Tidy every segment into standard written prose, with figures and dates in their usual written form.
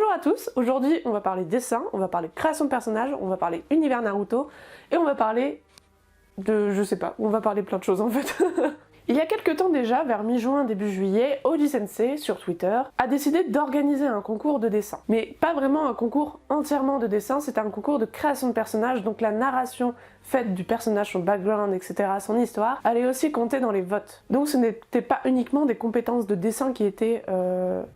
Bonjour à tous, aujourd'hui on va parler dessin, on va parler création de personnages, on va parler univers Naruto, et on va parler de... je sais pas, on va parler plein de choses en fait. Il y a quelques temps déjà, vers mi-juin, début juillet, Oji Sensei, sur Twitter, a décidé d'organiser un concours de dessin. Mais pas vraiment un concours entièrement de dessin, c'était un concours de création de personnages, donc la narration faite du personnage, son background, etc., son histoire, allait aussi compter dans les votes. Donc ce n'était pas uniquement des compétences de dessin qui étaient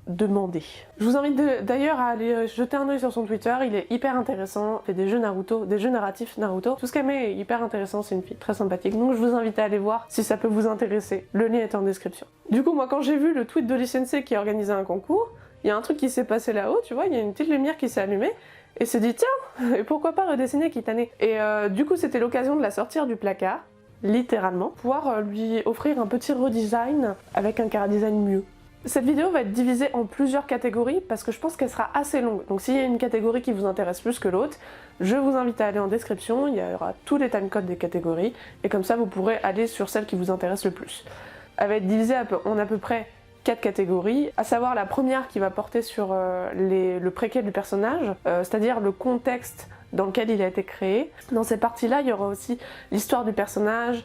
demandées. Je vous invite d'ailleurs à aller jeter un œil sur son Twitter, il est hyper intéressant, il fait des jeux Naruto, des jeux narratifs Naruto. Tout ce qu'elle met est hyper intéressant, c'est une fille très sympathique, donc je vous invite à aller voir si ça peut vous intéresser. Le lien est en description. Du coup, moi quand j'ai vu le tweet d'Oji Sensei qui organisait un concours, il y a un truc qui s'est passé là-haut, tu vois, il y a une petite lumière qui s'est allumée, et s'est dit tiens, et pourquoi pas redessiner Kitane. Et du coup c'était l'occasion de la sortir du placard, littéralement, pouvoir lui offrir un petit redesign avec un chara-design mieux. Cette vidéo va être divisée en plusieurs catégories parce que je pense qu'elle sera assez longue. Donc s'il y a une catégorie qui vous intéresse plus que l'autre, je vous invite à aller en description, il y aura tous les timecodes des catégories, et comme ça vous pourrez aller sur celle qui vous intéresse le plus. Elle va être divisée en à peu près 4 catégories, à savoir la première qui va porter sur le préquel du personnage, c'est-à-dire le contexte dans lequel il a été créé. Dans cette partie-là, il y aura aussi l'histoire du personnage,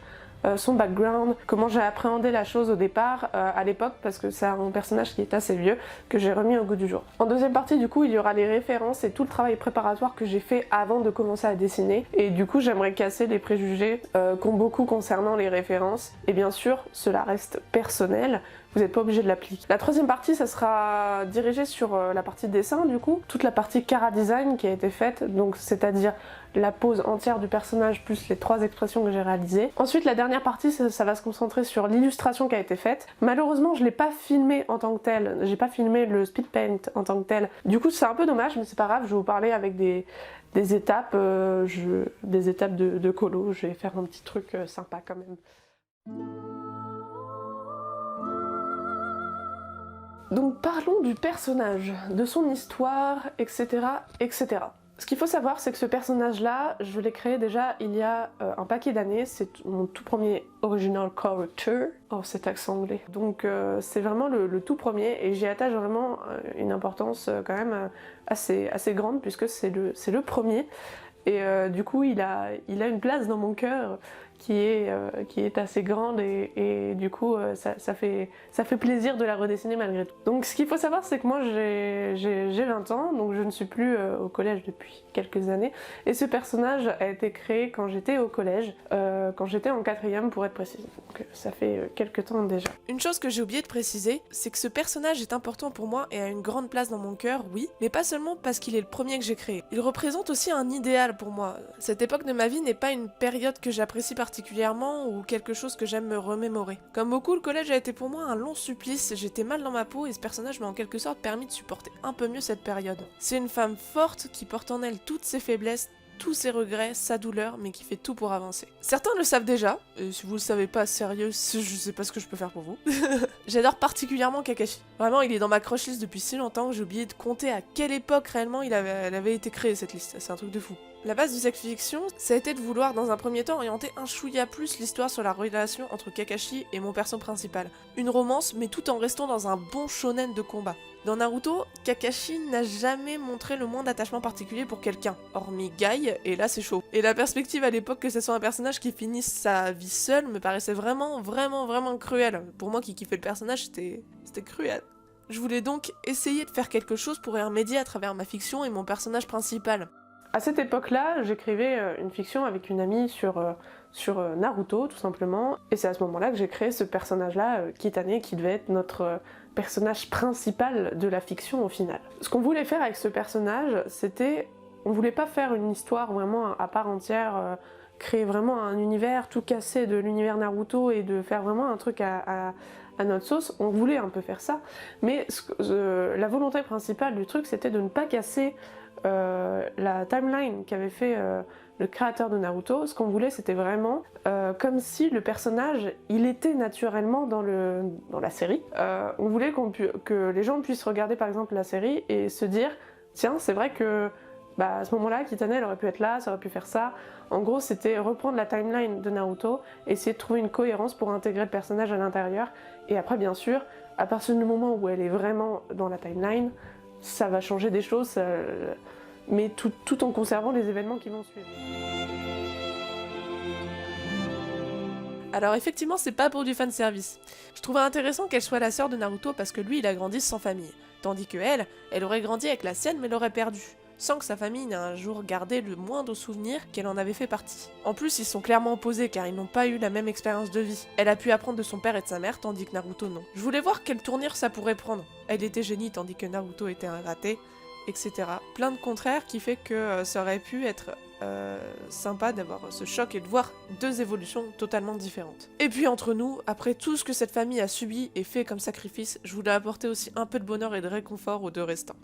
son background, comment j'ai appréhendé la chose au départ, à l'époque, parce que c'est un personnage qui est assez vieux, que j'ai remis au goût du jour. En deuxième partie, du coup, il y aura les références et tout le travail préparatoire que j'ai fait avant de commencer à dessiner, et du coup, j'aimerais casser les préjugés qu'ont beaucoup concernant les références, et bien sûr, cela reste personnel, vous n'êtes pas obligé de l'appliquer. La troisième partie, ça sera dirigé sur la partie dessin, du coup, toute la partie chara-design qui a été faite, donc c'est-à-dire la pose entière du personnage plus les 3 expressions que j'ai réalisées. Ensuite, la dernière partie, ça va se concentrer sur l'illustration qui a été faite. Malheureusement, je l'ai pas filmé en tant que tel, j'ai pas filmé le speed paint en tant que tel. Du coup, c'est un peu dommage, mais c'est pas grave, je vais vous parler avec des étapes, des étapes de colo, je vais faire un petit truc sympa quand même. Donc parlons du personnage, de son histoire, etc. etc. Ce qu'il faut savoir, c'est que ce personnage-là, je l'ai créé déjà il y a un paquet d'années, c'est mon tout premier original character, oh cet accent anglais. Donc c'est vraiment le tout premier, et j'y attache vraiment une importance quand même assez grande, puisque c'est le premier. Et du coup il a une place dans mon cœur qui est assez grande, et du coup ça fait plaisir de la redessiner malgré tout. Donc ce qu'il faut savoir, c'est que moi j'ai 20 ans, donc je ne suis plus au collège depuis quelques années, et ce personnage a été créé quand j'étais au collège, quand j'étais en 4ème pour être précise, donc ça fait quelques temps déjà. Une chose que j'ai oublié de préciser, c'est que ce personnage est important pour moi et a une grande place dans mon cœur, oui, mais pas seulement parce qu'il est le premier que j'ai créé. Il représente aussi un idéal pour moi. Cette époque de ma vie n'est pas une période que j'apprécie particulièrement ou quelque chose que j'aime me remémorer. Comme beaucoup, le collège a été pour moi un long supplice, j'étais mal dans ma peau et ce personnage m'a en quelque sorte permis de supporter un peu mieux cette période. C'est une femme forte qui porte en elle toutes ses faiblesses, tous ses regrets, sa douleur, mais qui fait tout pour avancer. Certains le savent déjà, et si vous le savez pas, sérieux, je sais pas ce que je peux faire pour vous. J'adore particulièrement Kakashi. Vraiment, il est dans ma crush list depuis si longtemps que j'ai oublié de compter à quelle époque réellement elle avait été créée cette liste, c'est un truc de fou. La base de cette fiction, ça a été de vouloir dans un premier temps orienter un chouïa plus l'histoire sur la relation entre Kakashi et mon perso principal. Une romance, mais tout en restant dans un bon shonen de combat. Dans Naruto, Kakashi n'a jamais montré le moins d'attachement particulier pour quelqu'un, hormis Guy, et là c'est chaud. Et la perspective à l'époque que ce soit un personnage qui finisse sa vie seul me paraissait vraiment cruel. Pour moi qui kiffais le personnage, c'était cruel. Je voulais donc essayer de faire quelque chose pour y remédier à travers ma fiction et mon personnage principal. À cette époque-là, j'écrivais une fiction avec une amie sur Naruto, tout simplement, et c'est à ce moment-là que j'ai créé ce personnage-là, Kitane, qui devait être notre personnage principal de la fiction au final. Ce qu'on voulait faire avec ce personnage, c'était... on voulait pas faire une histoire vraiment à part entière, créer vraiment un univers tout cassé de l'univers Naruto et de faire vraiment un truc à notre sauce. On voulait un peu faire ça, mais la volonté principale du truc, c'était de ne pas casser la timeline qu'avait fait le créateur de Naruto. Ce qu'on voulait, c'était vraiment comme si le personnage, il était naturellement dans la série. On voulait que les gens puissent regarder par exemple la série et se dire tiens, c'est vrai que à ce moment-là, Kitane elle aurait pu être là, ça aurait pu faire ça. En gros, c'était reprendre la timeline de Naruto, essayer de trouver une cohérence pour intégrer le personnage à l'intérieur, et après bien sûr, à partir du moment où elle est vraiment dans la timeline, ça va changer des choses, mais tout en conservant les événements qui vont suivre. Alors effectivement, c'est pas pour du fanservice. Je trouvais intéressant qu'elle soit la sœur de Naruto parce que lui, il a grandi sans famille. Tandis que elle aurait grandi avec la sienne mais l'aurait perdue, sans que sa famille n'ait un jour gardé le moindre souvenir qu'elle en avait fait partie. En plus, ils sont clairement opposés car ils n'ont pas eu la même expérience de vie. Elle a pu apprendre de son père et de sa mère, tandis que Naruto non. Je voulais voir quelle tournure ça pourrait prendre. Elle était génie tandis que Naruto était un raté, etc. Plein de contraires qui fait que ça aurait pu être sympa d'avoir ce choc et de voir deux évolutions totalement différentes. Et puis entre nous, après tout ce que cette famille a subi et fait comme sacrifice, je voulais apporter aussi un peu de bonheur et de réconfort aux deux restants.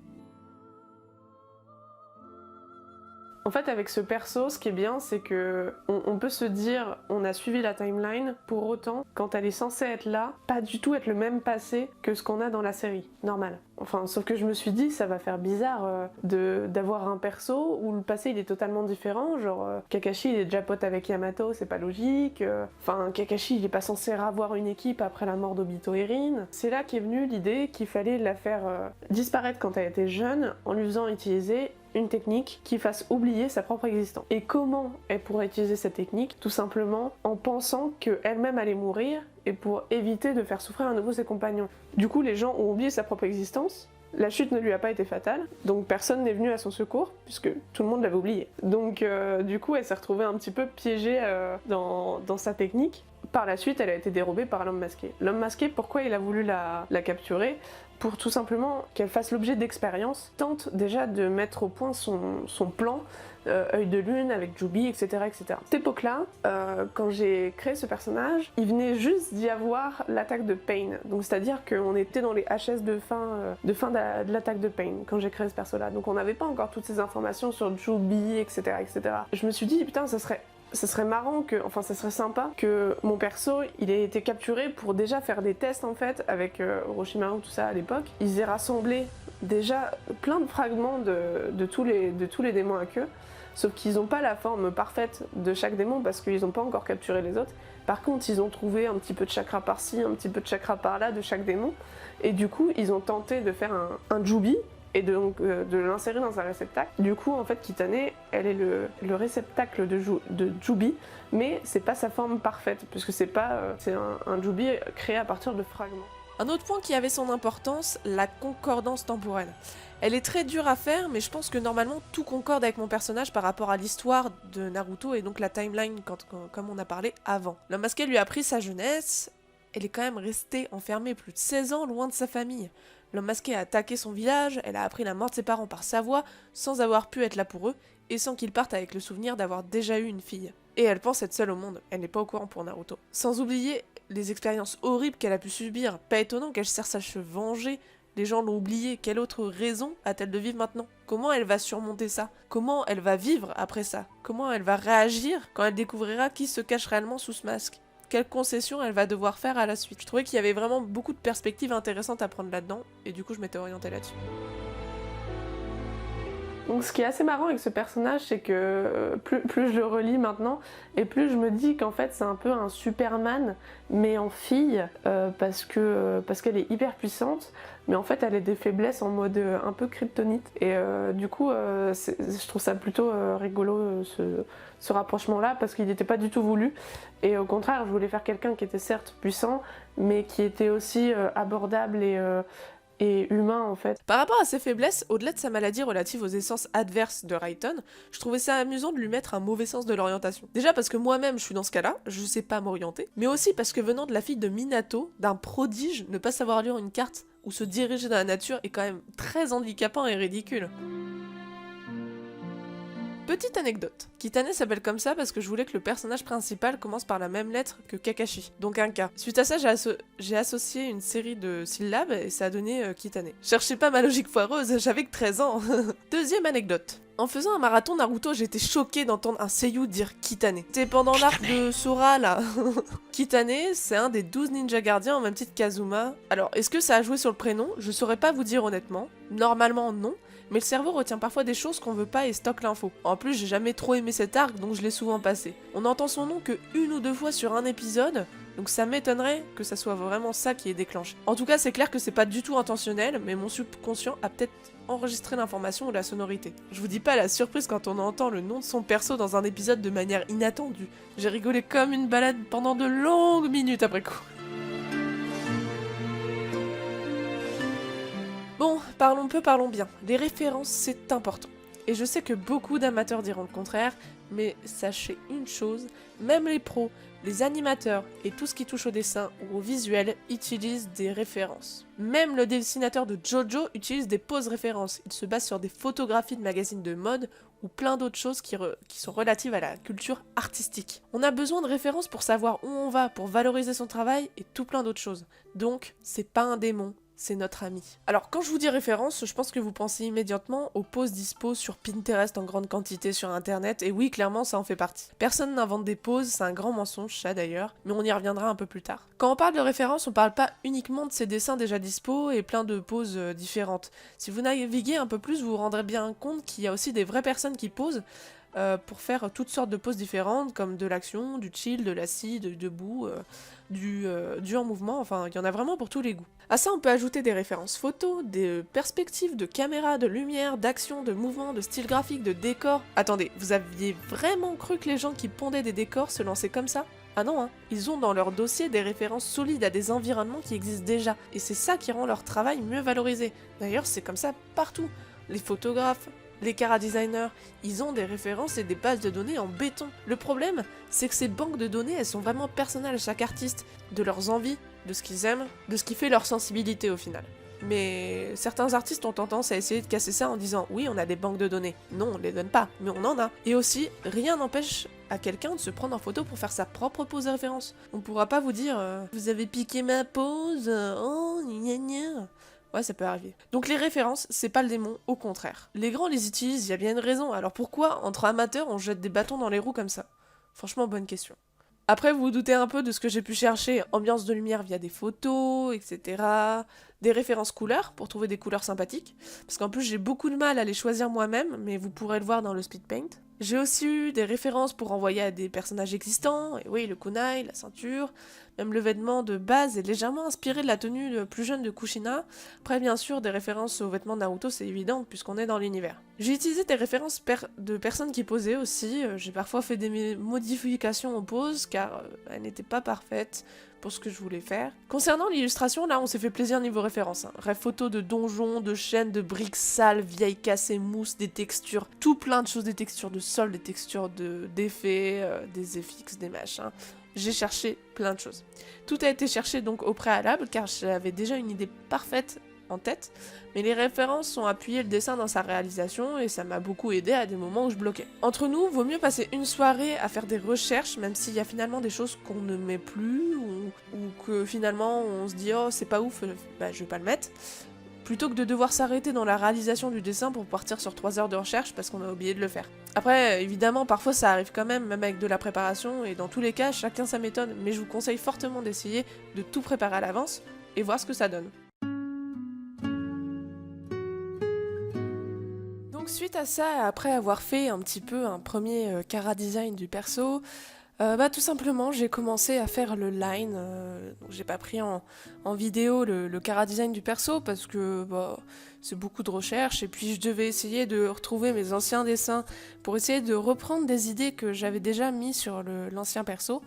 En fait, avec ce perso, ce qui est bien, c'est que on peut se dire, on a suivi la timeline, pour autant, quand elle est censée être là, pas du tout être le même passé que ce qu'on a dans la série, normal. Enfin, sauf que je me suis dit, ça va faire bizarre d'avoir un perso où le passé il est totalement différent, genre Kakashi il est déjà pote avec Yamato, c'est pas logique, enfin Kakashi il est pas censé avoir une équipe après la mort d'Obito et Rin. C'est là qu'est venue l'idée qu'il fallait la faire disparaître quand elle était jeune, en lui faisant utiliser une technique qui fasse oublier sa propre existence. Et comment elle pourrait utiliser cette technique? Tout simplement en pensant qu'elle-même allait mourir et pour éviter de faire souffrir à nouveau ses compagnons. Du coup, les gens ont oublié sa propre existence, la chute ne lui a pas été fatale, donc personne n'est venu à son secours, puisque tout le monde l'avait oublié. Donc du coup, elle s'est retrouvée un petit peu piégée dans sa technique. Par la suite, elle a été dérobée par l'homme masqué. L'homme masqué, pourquoi il a voulu la capturer? Pour tout simplement qu'elle fasse l'objet d'expériences, tente déjà de mettre au point son plan, œil de lune avec Jubi, etc. etc. À cette époque-là, quand j'ai créé ce personnage, il venait juste d'y avoir l'attaque de Pain. Donc c'est-à-dire qu'on était dans les HS de fin de l'attaque de Pain quand j'ai créé ce perso-là. Donc on n'avait pas encore toutes ces informations sur Jubi, etc. etc. Je me suis dit, putain, ça serait marrant ça serait sympa que mon perso, il ait été capturé pour déjà faire des tests en fait avec Orochimaru, tout ça à l'époque. Ils aient rassemblé déjà plein de fragments de tous les démons à queue, sauf qu'ils n'ont pas la forme parfaite de chaque démon parce qu'ils n'ont pas encore capturé les autres. Par contre, ils ont trouvé un petit peu de chakra par-ci, un petit peu de chakra par-là de chaque démon, et du coup, ils ont tenté de faire un Jubi, et donc de l'insérer dans un réceptacle. Du coup, en fait, Kitane, elle est le réceptacle de Jubi, mais c'est pas sa forme parfaite, puisque c'est un Jubi créé à partir de fragments. Un autre point qui avait son importance, la concordance temporelle. Elle est très dure à faire, mais je pense que normalement tout concorde avec mon personnage par rapport à l'histoire de Naruto et donc la timeline comme on a parlé avant. L'homme masqué lui a pris sa jeunesse, elle est quand même restée enfermée plus de 16 ans loin de sa famille. L'homme masqué a attaqué son village, elle a appris la mort de ses parents par sa voix, sans avoir pu être là pour eux, et sans qu'ils partent avec le souvenir d'avoir déjà eu une fille. Et elle pense être seule au monde, elle n'est pas au courant pour Naruto. Sans oublier les expériences horribles qu'elle a pu subir, pas étonnant qu'elle cherche à se venger, les gens l'ont oublié, quelle autre raison a-t-elle de vivre maintenant? Comment elle va surmonter ça? Comment elle va vivre après ça? Comment elle va réagir quand elle découvrira qui se cache réellement sous ce masque? Quelles concessions elle va devoir faire à la suite? Je trouvais qu'il y avait vraiment beaucoup de perspectives intéressantes à prendre là-dedans, et du coup je m'étais orientée là-dessus. Donc ce qui est assez marrant avec ce personnage, c'est que plus je le relis maintenant, et plus je me dis qu'en fait c'est un peu un Superman, mais en fille, parce qu'elle est hyper puissante, mais en fait elle a des faiblesses en mode un peu kryptonite. Et du coup, je trouve ça plutôt rigolo ce rapprochement-là, parce qu'il n'était pas du tout voulu. Et au contraire, je voulais faire quelqu'un qui était certes puissant, mais qui était aussi abordable et humain en fait. Par rapport à ses faiblesses, au-delà de sa maladie relative aux essences adverses de Raiton, je trouvais ça amusant de lui mettre un mauvais sens de l'orientation. Déjà parce que moi-même je suis dans ce cas-là, je sais pas m'orienter, mais aussi parce que venant de la fille de Minato, d'un prodige, ne pas savoir lire une carte ou se diriger dans la nature est quand même très handicapant et ridicule. Petite anecdote, Kitane s'appelle comme ça parce que je voulais que le personnage principal commence par la même lettre que Kakashi, donc un K. Suite à ça, j'ai associé une série de syllabes et ça a donné Kitane. Cherchez pas ma logique foireuse, j'avais que 13 ans. Deuxième anecdote. En faisant un marathon Naruto, j'étais choquée d'entendre un seiyuu dire Kitane. C'était pendant l'arc de Sora là. Kitane, c'est un des 12 ninjas gardiens en même titre qu'Azuma. Alors, est-ce que ça a joué sur le prénom? Je saurais pas vous dire honnêtement. Normalement non. Mais le cerveau retient parfois des choses qu'on veut pas et stocke l'info. En plus, j'ai jamais trop aimé cet arc, donc je l'ai souvent passé. On entend son nom que une ou deux fois sur un épisode, donc ça m'étonnerait que ça soit vraiment ça qui est déclenché. En tout cas, c'est clair que c'est pas du tout intentionnel, mais mon subconscient a peut-être enregistrer l'information ou la sonorité. Je vous dis pas la surprise quand on entend le nom de son perso dans un épisode de manière inattendue. J'ai rigolé comme une balade pendant de longues minutes après coup. Bon, parlons peu, parlons bien. Les références, c'est important. Et je sais que beaucoup d'amateurs diront le contraire, mais sachez une chose, même les pros, les animateurs et tout ce qui touche au dessin ou au visuel utilisent des références. Même le dessinateur de JoJo utilise des poses références. Il se base sur des photographies de magazines de mode ou plein d'autres choses qui sont relatives à la culture artistique. On a besoin de références pour savoir où on va, pour valoriser son travail et tout plein d'autres choses. Donc, c'est pas un démon. C'est notre ami. Alors quand je vous dis référence, je pense que vous pensez immédiatement aux poses dispo sur Pinterest en grande quantité sur internet, et oui, clairement ça en fait partie. Personne n'invente des poses, c'est un grand mensonge ça d'ailleurs, mais on y reviendra un peu plus tard. Quand on parle de référence, on parle pas uniquement de ces dessins déjà dispo et plein de poses différentes. Si vous naviguez un peu plus, vous vous rendrez bien compte qu'il y a aussi des vraies personnes qui posent pour faire toutes sortes de poses différentes, comme de l'action, du chill, de l'assis, debout, du en mouvement, enfin il y en a vraiment pour tous les goûts. À ça on peut ajouter des références photos, des perspectives de caméra, de lumière, d'action, de mouvement, de style graphique, de décor. Attendez, vous aviez vraiment cru que les gens qui pondaient des décors se lançaient comme ça ? Ah non, hein. Ils ont dans leur dossier des références solides à des environnements qui existent déjà, et c'est ça qui rend leur travail mieux valorisé. D'ailleurs c'est comme ça partout. Les photographes, les chara-designers, ils ont des références et des bases de données en béton. Le problème, c'est que ces banques de données, elles sont vraiment personnelles à chaque artiste, de leurs envies, de ce qu'ils aiment, de ce qui fait leur sensibilité au final. Mais certains artistes ont tendance à essayer de casser ça en disant « Oui, on a des banques de données. » Non, on les donne pas, mais on en a. Et aussi, rien n'empêche à quelqu'un de se prendre en photo pour faire sa propre pose de référence. On pourra pas vous dire « Vous avez piqué ma pose, oh, gna gna ». Ouais, ça peut arriver. Donc les références, c'est pas le démon, au contraire. Les grands les utilisent, il y a bien une raison, alors pourquoi, entre amateurs, on jette des bâtons dans les roues comme ça ? Franchement, bonne question. Après, vous vous doutez un peu de ce que j'ai pu chercher, ambiance de lumière via des photos, etc. Des références couleurs, pour trouver des couleurs sympathiques, parce qu'en plus j'ai beaucoup de mal à les choisir moi-même, mais vous pourrez le voir dans le speed paint. J'ai aussi eu des références pour envoyer à des personnages existants, et oui, le kunai, la ceinture, même le vêtement de base est légèrement inspiré de la tenue plus jeune de Kushina. Après, bien sûr, des références aux vêtements de Naruto, c'est évident, puisqu'on est dans l'univers. J'ai utilisé des références de personnes qui posaient aussi, j'ai parfois fait des modifications aux poses, car elles n'étaient pas parfaites pour ce que je voulais faire. Concernant l'illustration, là, on s'est fait plaisir niveau référence. Rêve photo de donjons, de chaînes, de briques sales, vieilles cassées, mousse, des textures, tout plein de choses, des textures de sol, des textures d'effets, des FX, des machins. J'ai cherché plein de choses. Tout a été cherché donc au préalable, car j'avais déjà une idée parfaite en tête, mais les références ont appuyé le dessin dans sa réalisation et ça m'a beaucoup aidé à des moments où je bloquais. Entre nous, vaut mieux passer une soirée à faire des recherches, même s'il y a finalement des choses qu'on ne met plus ou que finalement on se dit oh c'est pas ouf, bah je vais pas le mettre, plutôt que de devoir s'arrêter dans la réalisation du dessin pour partir sur 3 heures de recherche parce qu'on a oublié de le faire. Après, évidemment, parfois ça arrive quand même avec de la préparation, et dans tous les cas, chacun sa méthode, mais je vous conseille fortement d'essayer de tout préparer à l'avance et voir ce que ça donne. Donc suite à ça, après avoir fait un petit peu un premier chara-design du perso, tout simplement j'ai commencé à faire le line, donc j'ai pas pris en vidéo le chara-design du perso parce que c'est beaucoup de recherche, et puis je devais essayer de retrouver mes anciens dessins pour essayer de reprendre des idées que j'avais déjà mis sur l'ancien perso.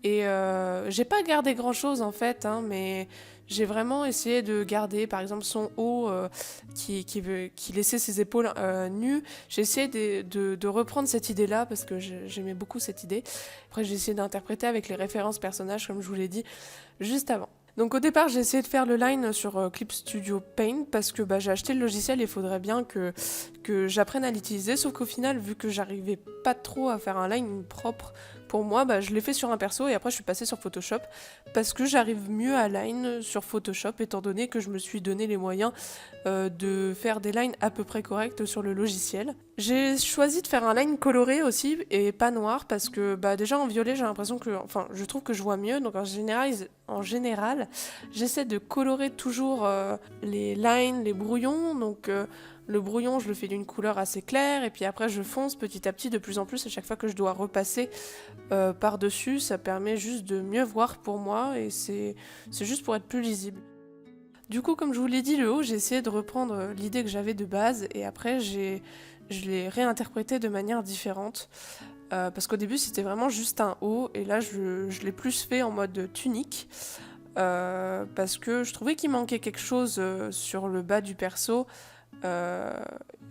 Et j'ai pas gardé grand chose en fait, mais j'ai vraiment essayé de garder par exemple son haut qui laissait ses épaules nues. J'ai essayé de reprendre cette idée là parce que j'aimais beaucoup cette idée. Après j'ai essayé d'interpréter avec les références personnages comme je vous l'ai dit juste avant. Donc au départ j'ai essayé de faire le line sur Clip Studio Paint parce que j'ai acheté le logiciel et il faudrait bien que j'apprenne à l'utiliser, sauf qu'au final vu que j'arrivais pas trop à faire un line propre pour moi, je l'ai fait sur un perso et après je suis passée sur Photoshop parce que j'arrive mieux à line sur Photoshop étant donné que je me suis donné les moyens de faire des lines à peu près corrects sur le logiciel. J'ai choisi de faire un line coloré aussi et pas noir parce que déjà en violet j'ai l'impression que, je trouve que je vois mieux, donc en général j'essaie de colorer toujours les lines, les brouillons, donc le brouillon, je le fais d'une couleur assez claire, et puis après je fonce petit à petit de plus en plus à chaque fois que je dois repasser par-dessus. Ça permet juste de mieux voir pour moi, et c'est juste pour être plus lisible. Du coup, comme je vous l'ai dit, le haut, j'ai essayé de reprendre l'idée que j'avais de base et après, je l'ai réinterprété de manière différente. Parce qu'au début, c'était vraiment juste un haut et là, je l'ai plus fait en mode tunique. Parce que je trouvais qu'il manquait quelque chose sur le bas du perso. Euh,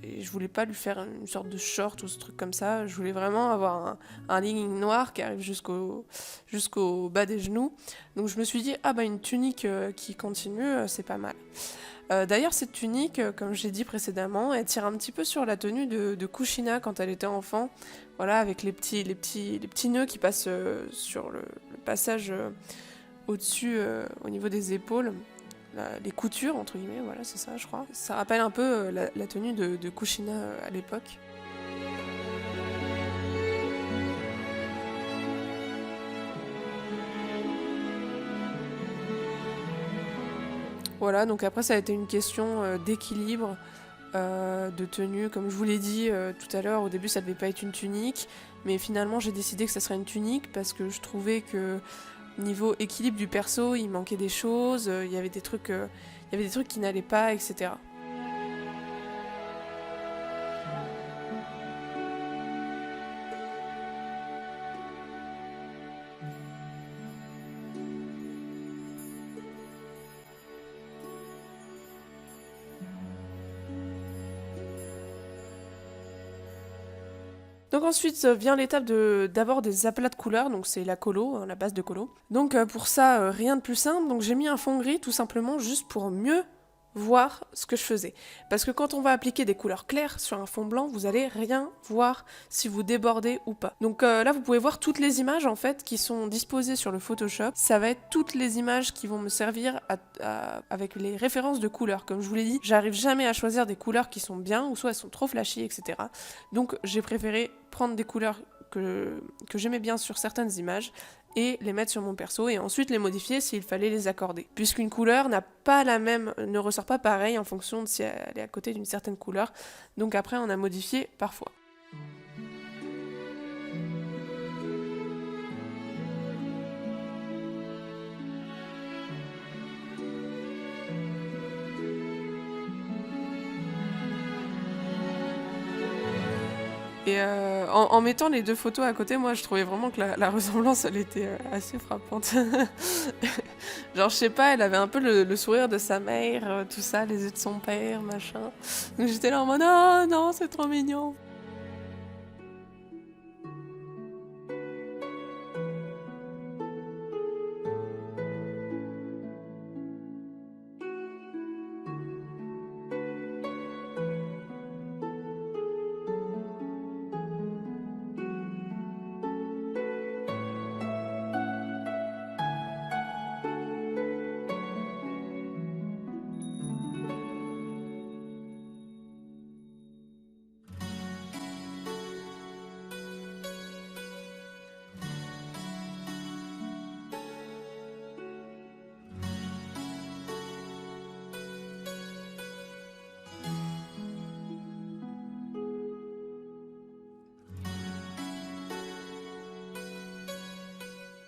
et je voulais pas lui faire une sorte de short ou ce truc comme ça. Je voulais vraiment avoir un legging noir qui arrive jusqu'au bas des genoux. Donc je me suis dit, ah bah une tunique qui continue, c'est pas mal. D'ailleurs, cette tunique, comme j'ai dit précédemment, elle tire un petit peu sur la tenue de Kushina quand elle était enfant. Voilà, avec les petits nœuds qui passent sur le passage au-dessus, au niveau des épaules. Les coutures, entre guillemets, voilà, c'est ça, je crois. Ça rappelle un peu la tenue de Kushina à l'époque. Voilà, donc après, ça a été une question d'équilibre, de tenue. Comme je vous l'ai dit tout à l'heure, au début, ça devait pas être une tunique, mais finalement, j'ai décidé que ça serait une tunique parce que je trouvais que niveau équilibre du perso, il manquait des choses, il y avait des trucs qui n'allaient pas, etc. Donc ensuite vient l'étape d'abord des aplats de couleurs, donc c'est la colo, hein, la base de colo. Donc pour ça, rien de plus simple, donc j'ai mis un fond gris tout simplement juste pour mieux voir ce que je faisais. Parce que quand on va appliquer des couleurs claires sur un fond blanc, vous allez rien voir si vous débordez ou pas. Donc là, vous pouvez voir toutes les images en fait qui sont disposées sur le Photoshop. Ça va être toutes les images qui vont me servir avec les références de couleurs. Comme je vous l'ai dit, j'arrive jamais à choisir des couleurs qui sont bien, ou soit elles sont trop flashy, etc. Donc j'ai préféré prendre des couleurs que j'aimais bien sur certaines images et les mettre sur mon perso et ensuite les modifier s'il fallait les accorder. Puisqu'une couleur n'a pas la même, ne ressort pas pareil en fonction de si elle est à côté d'une certaine couleur. Donc après on a modifié parfois. Et en mettant les deux photos à côté, moi je trouvais vraiment que la ressemblance elle était assez frappante. Genre je sais pas, elle avait un peu le sourire de sa mère, tout ça, les yeux de son père, machin. Donc j'étais là en mode ah non, c'est trop mignon.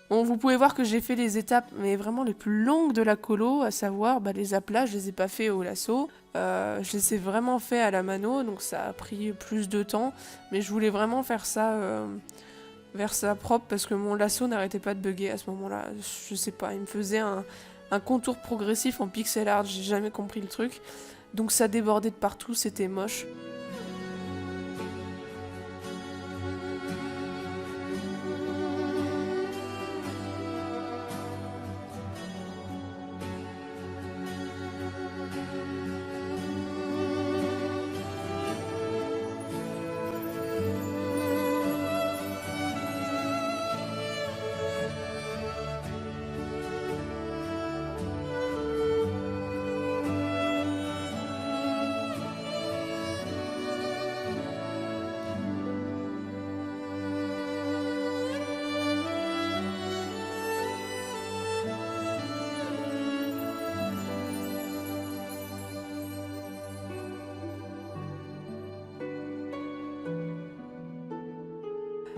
Bon, vous pouvez voir que j'ai fait les étapes, mais vraiment les plus longues de la colo, à savoir les aplats, je les ai pas fait au lasso. Je les ai vraiment fait à la mano, donc ça a pris plus de temps. Mais je voulais vraiment faire ça vers ça propre parce que mon lasso n'arrêtait pas de bugger à ce moment-là. Je sais pas, il me faisait un contour progressif en pixel art, j'ai jamais compris le truc. Donc ça débordait de partout, c'était moche.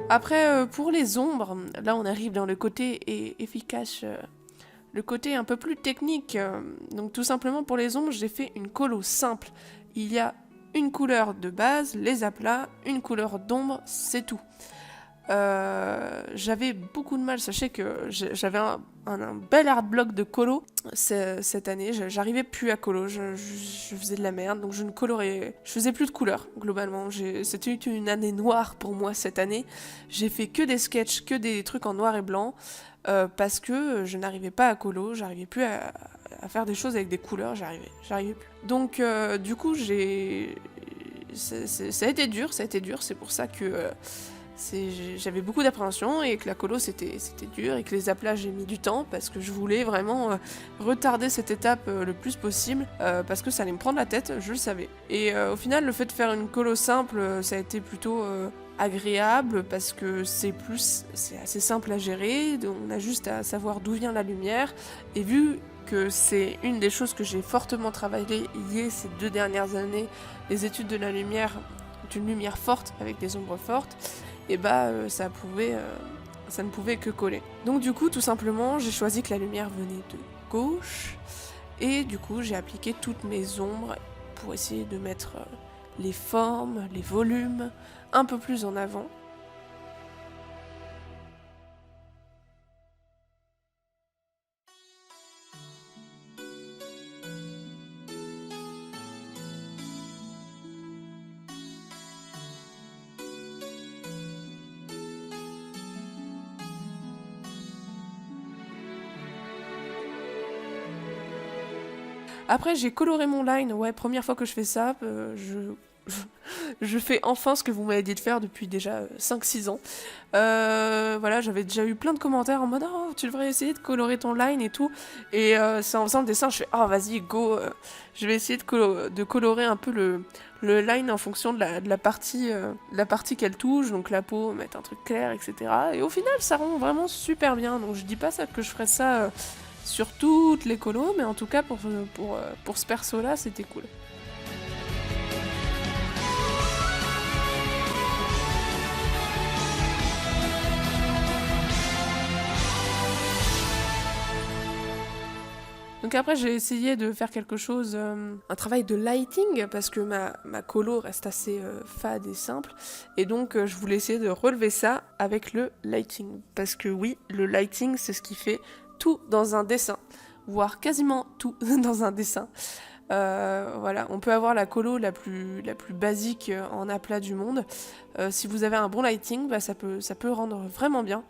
Après, pour les ombres, là on arrive dans le côté efficace le côté un peu plus technique. Donc tout simplement pour les ombres, j'ai fait une colo simple. Il y a une couleur de base, les aplats, une couleur d'ombre, c'est tout. J'avais beaucoup de mal, sachez que j'avais un bel art bloc de colo cette année, j'arrivais plus à colo, je faisais de la merde, donc je faisais plus de couleurs globalement. C'était une année noire pour moi cette année. J'ai fait que des sketchs, que des trucs en noir et blanc, parce que je n'arrivais pas à colo, j'arrivais plus à faire des choses avec des couleurs, j'arrivais plus. Donc du coup ça a été dur, c'est pour ça que j'avais beaucoup d'appréhension et que la colo c'était dur et que les aplats j'ai mis du temps parce que je voulais vraiment retarder cette étape le plus possible parce que ça allait me prendre la tête, je le savais. Et au final, le fait de faire une colo simple, ça a été plutôt agréable parce que c'est assez simple à gérer, on a juste à savoir d'où vient la lumière, et vu que c'est une des choses que j'ai fortement travaillé ces 2 dernières années, les études de la lumière, d'une lumière forte avec des ombres fortes, et ça ne pouvait que coller. Donc du coup, tout simplement, j'ai choisi que la lumière venait de gauche, et du coup, j'ai appliqué toutes mes ombres pour essayer de mettre les formes, les volumes un peu plus en avant. Après, j'ai coloré mon line, ouais, première fois que je fais ça, je fais enfin ce que vous m'avez dit de faire depuis déjà 5-6 ans. Voilà, j'avais déjà eu plein de commentaires en mode « Oh, tu devrais essayer de colorer ton line et tout ». Et c'est en faisant le dessin, je fais « Oh, vas-y, go, je vais essayer de colorer un peu le line en fonction de la partie qu'elle touche, donc la peau, mettre un truc clair, etc. » Et au final, ça rend vraiment super bien, donc je dis pas ça que je ferais ça sur toutes les colos, mais en tout cas pour ce perso-là, c'était cool. Donc après j'ai essayé de faire quelque chose, un travail de lighting, parce que ma colo reste assez fade et simple, et donc je voulais essayer de relever ça avec le lighting, parce que oui, le lighting c'est ce qui fait tout dans un dessin, voire quasiment tout dans un dessin. Voilà, on peut avoir la colo la plus basique en aplat du monde. Si vous avez un bon lighting, ça peut rendre vraiment bien.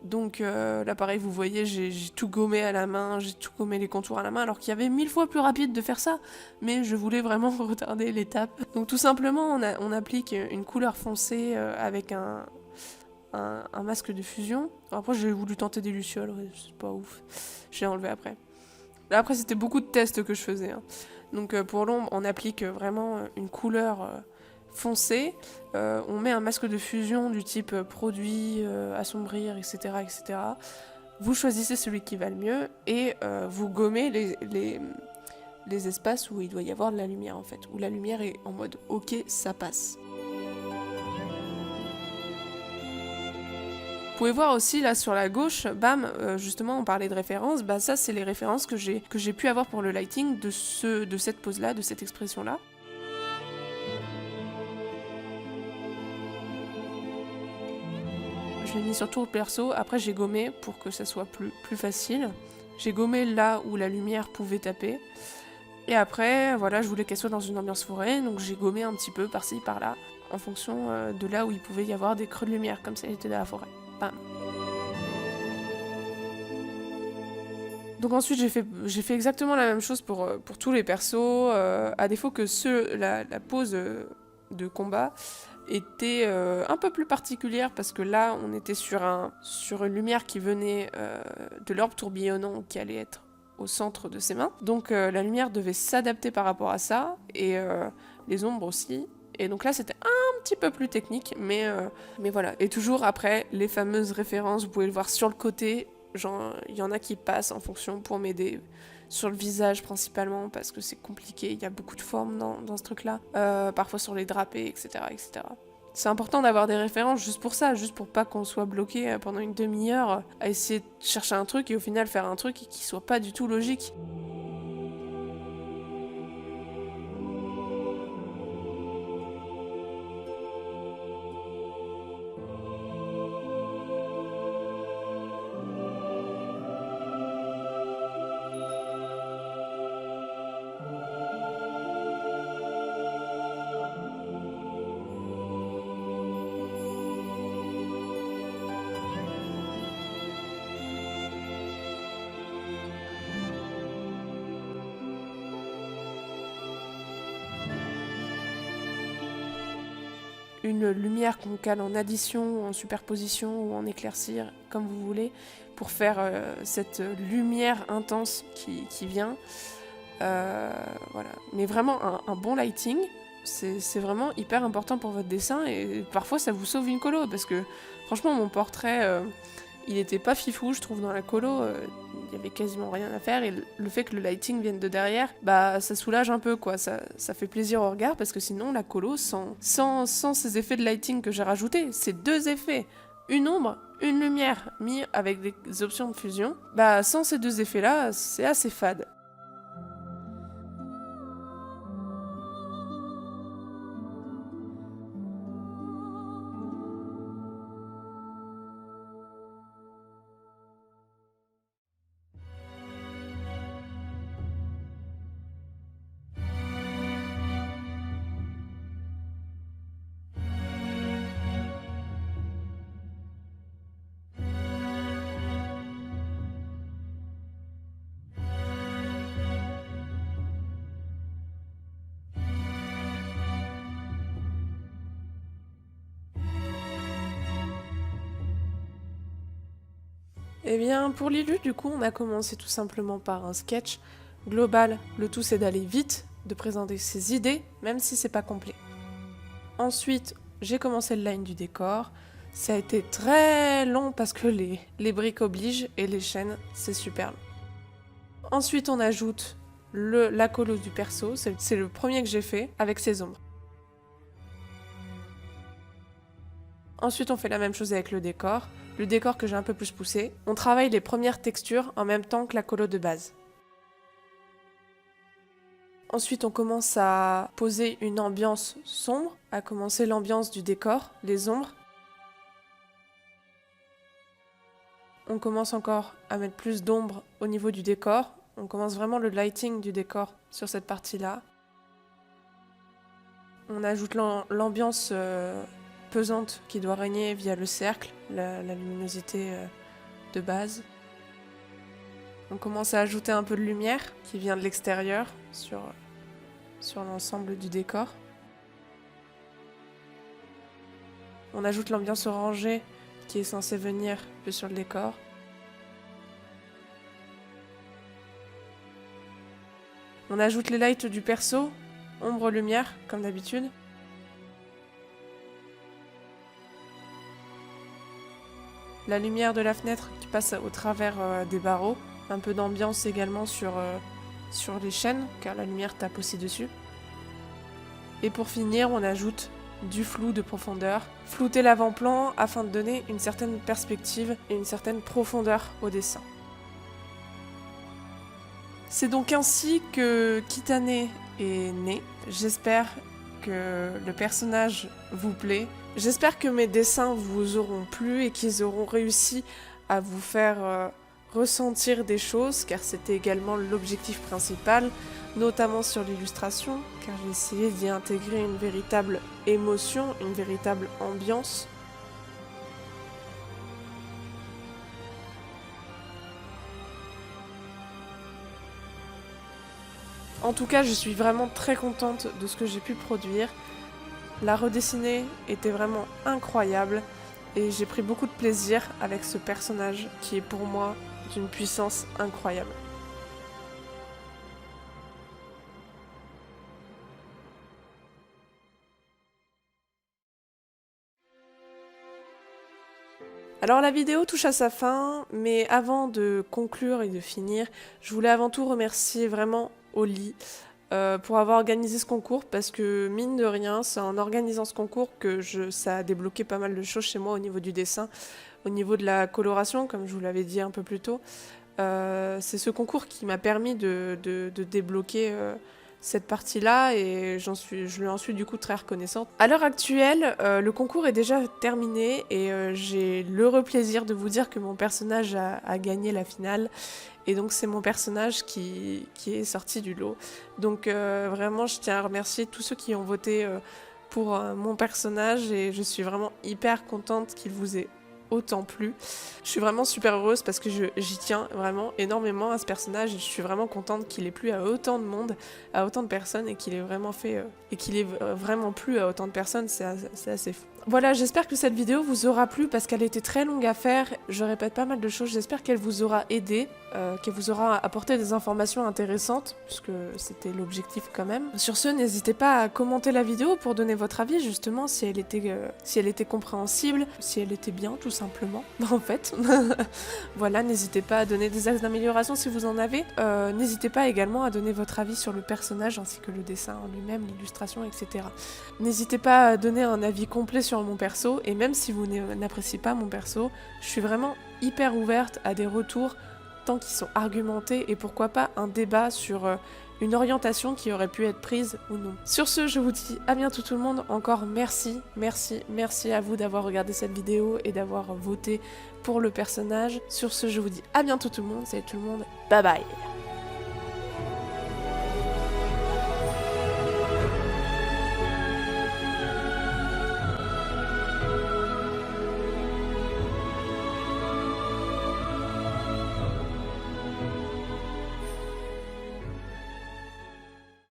Donc là pareil, vous voyez, j'ai tout gommé à la main, j'ai tout gommé les contours à la main, alors qu'il y avait 1000 fois plus rapide de faire ça, mais je voulais vraiment retarder l'étape. Donc tout simplement, on applique une couleur foncée avec un masque de fusion. Après j'ai voulu tenter des lucioles, ouais, c'est pas ouf, j'ai enlevé après. Là après c'était beaucoup de tests que je faisais, hein. Donc pour l'ombre, on applique vraiment une couleur foncé, on met un masque de fusion du type produit, assombrir, etc., etc. Vous choisissez celui qui va le mieux et vous gommez les espaces où il doit y avoir de la lumière en fait, où la lumière est en mode ok, ça passe. Vous pouvez voir aussi là sur la gauche, bam, justement on parlait de références, ça c'est les références que j'ai pu avoir pour le lighting de cette pose là, de cette expression là. Je l'ai mis sur tout le perso, après j'ai gommé pour que ça soit plus facile. J'ai gommé là où la lumière pouvait taper. Et après, voilà, je voulais qu'elle soit dans une ambiance forêt, donc j'ai gommé un petit peu par-ci, par-là, en fonction de là où il pouvait y avoir des creux de lumière, comme si elle était dans la forêt. Bam. Donc ensuite j'ai fait exactement la même chose pour tous les persos, à défaut que la pose de combat était un peu plus particulière parce que là on était sur une lumière qui venait de l'orbe tourbillonnant qui allait être au centre de ses mains. Donc la lumière devait s'adapter par rapport à ça et les ombres aussi. Et donc là c'était un petit peu plus technique, mais voilà. Et toujours après les fameuses références, vous pouvez le voir sur le côté, genre il y en a qui passent en fonction pour m'aider. Sur le visage principalement parce que c'est compliqué, il y a beaucoup de formes dans ce truc là, parfois sur les drapés, etc., etc. C'est important d'avoir des références juste pour ça, juste pour pas qu'on soit bloqué pendant une demi-heure à essayer de chercher un truc et au final faire un truc qui soit pas du tout logique. Une lumière qu'on cale en addition, ou en superposition ou en éclaircir, comme vous voulez, pour faire cette lumière intense qui vient. Voilà. Mais vraiment, un bon lighting, c'est vraiment hyper important pour votre dessin et parfois ça vous sauve une colo parce que franchement, mon portrait, il était pas fifou, je trouve, dans la colo. Il y avait quasiment rien à faire et le fait que le lighting vienne de derrière, bah ça soulage un peu quoi, ça fait plaisir au regard parce que sinon la colo sans ces effets de lighting que j'ai rajoutés, c'est 2 effets, une ombre, une lumière mis avec des options de fusion, bah sans ces 2 effets là, c'est assez fade. Eh bien, pour Lilu, du coup, on a commencé tout simplement par un sketch global. Le tout, c'est d'aller vite, de présenter ses idées, même si c'est pas complet. Ensuite, j'ai commencé le line du décor. Ça a été très long parce que les briques obligent et les chaînes, c'est super long. Ensuite, on ajoute la colo du perso. C'est le premier que j'ai fait avec ses ombres. Ensuite, on fait la même chose avec le décor que j'ai un peu plus poussé. On travaille les premières textures en même temps que la colo de base. Ensuite, on commence à poser une ambiance sombre, à commencer l'ambiance du décor, les ombres. On commence encore à mettre plus d'ombre au niveau du décor. On commence vraiment le lighting du décor sur cette partie-là. On ajoute l'ambiance pesante qui doit régner via le cercle, la luminosité de base. On commence à ajouter un peu de lumière qui vient de l'extérieur sur l'ensemble du décor. On ajoute l'ambiance orangée qui est censée venir un peu sur le décor. On ajoute les lights du perso, ombre-lumière comme d'habitude. La lumière de la fenêtre qui passe au travers des barreaux. Un peu d'ambiance également sur les chaînes, car la lumière tape aussi dessus. Et pour finir, on ajoute du flou de profondeur. Flouter l'avant-plan afin de donner une certaine perspective et une certaine profondeur au dessin. C'est donc ainsi que Kitane est né. J'espère que le personnage vous plaît. J'espère que mes dessins vous auront plu et qu'ils auront réussi à vous faire ressentir des choses, car c'était également l'objectif principal, notamment sur l'illustration, car j'ai essayé d'y intégrer une véritable émotion, une véritable ambiance. En tout cas, je suis vraiment très contente de ce que j'ai pu produire. La redessinée était vraiment incroyable et j'ai pris beaucoup de plaisir avec ce personnage qui est pour moi d'une puissance incroyable. Alors la vidéo touche à sa fin, mais avant de conclure et de finir, je voulais avant tout remercier vraiment Oli pour avoir organisé ce concours, parce que mine de rien, c'est en organisant ce concours que ça a débloqué pas mal de choses chez moi au niveau du dessin, au niveau de la coloration, comme je vous l'avais dit un peu plus tôt. C'est ce concours qui m'a permis de débloquer cette partie-là, et je lui en suis du coup très reconnaissante. À l'heure actuelle, le concours est déjà terminé, et j'ai l'heureux plaisir de vous dire que mon personnage a gagné la finale. Et donc c'est mon personnage qui est sorti du lot. Donc vraiment, je tiens à remercier tous ceux qui ont voté pour mon personnage, et je suis vraiment hyper contente qu'il vous ait autant plu. Je suis vraiment super heureuse parce que j'y tiens vraiment énormément à ce personnage, et je suis vraiment contente qu'il ait plu à autant de monde, à autant de personnes, et qu'il ait vraiment fait et qu'il ait vraiment plu à autant de personnes. C'est assez fou. Voilà, j'espère que cette vidéo vous aura plu parce qu'elle était très longue à faire. Je répète pas mal de choses. J'espère qu'elle vous aura aidé, qu'elle vous aura apporté des informations intéressantes, puisque c'était l'objectif quand même. Sur ce, n'hésitez pas à commenter la vidéo pour donner votre avis, justement, si elle était compréhensible, si elle était bien, tout simplement, en fait. Voilà, n'hésitez pas à donner des axes d'amélioration si vous en avez. N'hésitez pas également à donner votre avis sur le personnage, ainsi que le dessin en lui-même, l'illustration, etc. N'hésitez pas à donner un avis complet sur mon perso, et même si vous n'appréciez pas mon perso, je suis vraiment hyper ouverte à des retours tant qu'ils sont argumentés, et pourquoi pas un débat sur une orientation qui aurait pu être prise ou non. Sur ce, je vous dis à bientôt tout le monde. Encore merci à vous d'avoir regardé cette vidéo et d'avoir voté pour le personnage. Sur ce, je vous dis à bientôt tout le monde. Salut tout le monde, bye bye.